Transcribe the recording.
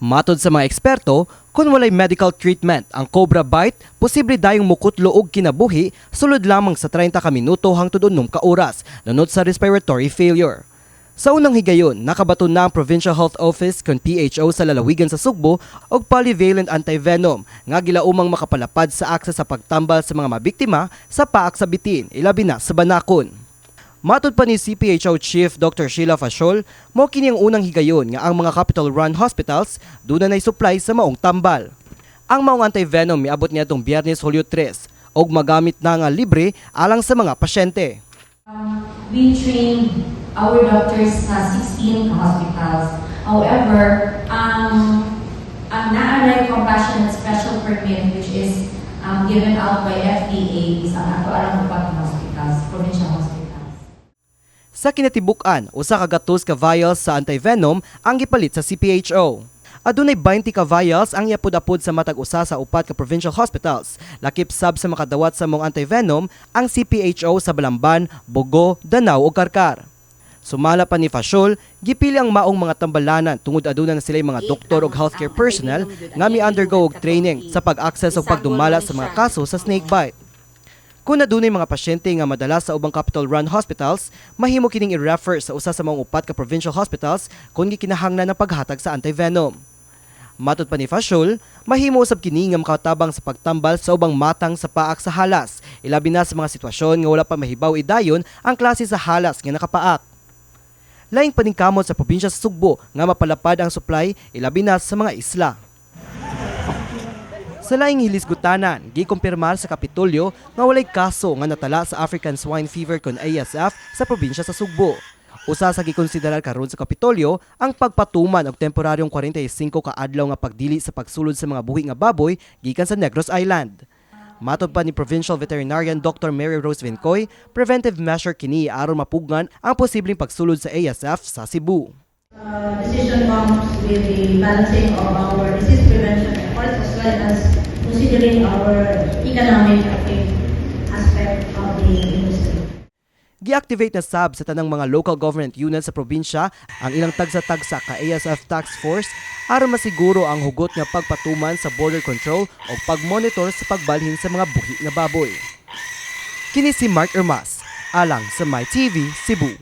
Matod sa mga eksperto, kung walay medical treatment ang cobra bite, posible dayong mukutlo og kinabuhi sulod lamang sa 30 ka minuto hangtod 6 ka oras lunod sa respiratory failure. Sa unang higayon, nakabaton na ang Provincial Health Office kon PHO sa lalawigan sa Sugbo og polyvalent antivenom nga gilaumang makapalapad sa akses sa pagtambal sa mga mabiktima sa paak sa bitin, ilabi na sa Banakon. Matod pa ni CPHO Chief Dr. Sheila Fasiol, mo kini ang unang higayon nga ang mga capital run hospitals doon na supply sa maong tambal. Ang maong antivenom miabot niadtong Biyernes Hulyo 3 og magamit na nga libre alang sa mga pasyente. We trained our doctors sa 16 hospitals. However, na-aray compassionate special permit which is given out by FDA is ang ato alang upat hospitals, provincial hospitals. Sa kinatibuk-an, usa ka gatos ka vials sa antivenom ang gipalit sa CPHO. Adunay 20 ka vials ang iapod-apod sa matag usa sa upat ka provincial hospitals. Lakip sab sa makadawat sa mong antivenom ang CPHO sa Balamban, Bogo, Danao ug Karkar. Sumala pa ni Fasiol, gipili ang maong mga tambalanan tungod aduna na sila mga doktor ug healthcare personnel nga mi-undergo og training sa pag-access ug pagdumala sa mga kaso sa snakebite. Kung nadunay mga pasyente nga madala sa ubang capital run hospitals, mahimo kining i-refer sa usa sa mga upat ka provincial hospitals kung gikinahanglan ng paghatag sa antivenom. Matod pa ni Fasiol, mahimo usab kini nga makatabang sa pagtambal sa ubang matang sa paak sa halas, ilabi na sa mga sitwasyon nga wala pa mahibaw idayon ang klase sa halas nga nakapaak. Laing paningkamot sa probinsya sa Sugbo nga mapalapad ang supply, ilabi na sa mga isla. Sa laing hilisgutanan, gikumpirmar sa Kapitolyo nga walay kaso nga natala sa African Swine Fever kon ASF sa probinsya sa Sugbo. Usa sa gikonsiderar karon sa Kapitolyo ang pagpatuman og temporaryong 45 ka adlaw nga pagdili sa pagsulod sa mga buhi nga baboy gikan sa Negros Island. Matod pa ni Provincial Veterinarian Dr. Mary Rose Vincoy, preventive measure kini aron mapugngan ang posibleng pagsulod sa ASF sa Cebu. Decision comes with the balancing of our disease prevention efforts as well as considering our economic aspect of the industry. Gi-activate na sab sa tanang mga local government units sa probinsya ang ilang tagsa-tagsa ka ASF Task Force aron masiguro ang hugot nga pagpatuman sa border control o pagmonitor sa pagbalhin sa mga buhi nga baboy. Kini si Mark Ermas, alang sa MyTV Cebu.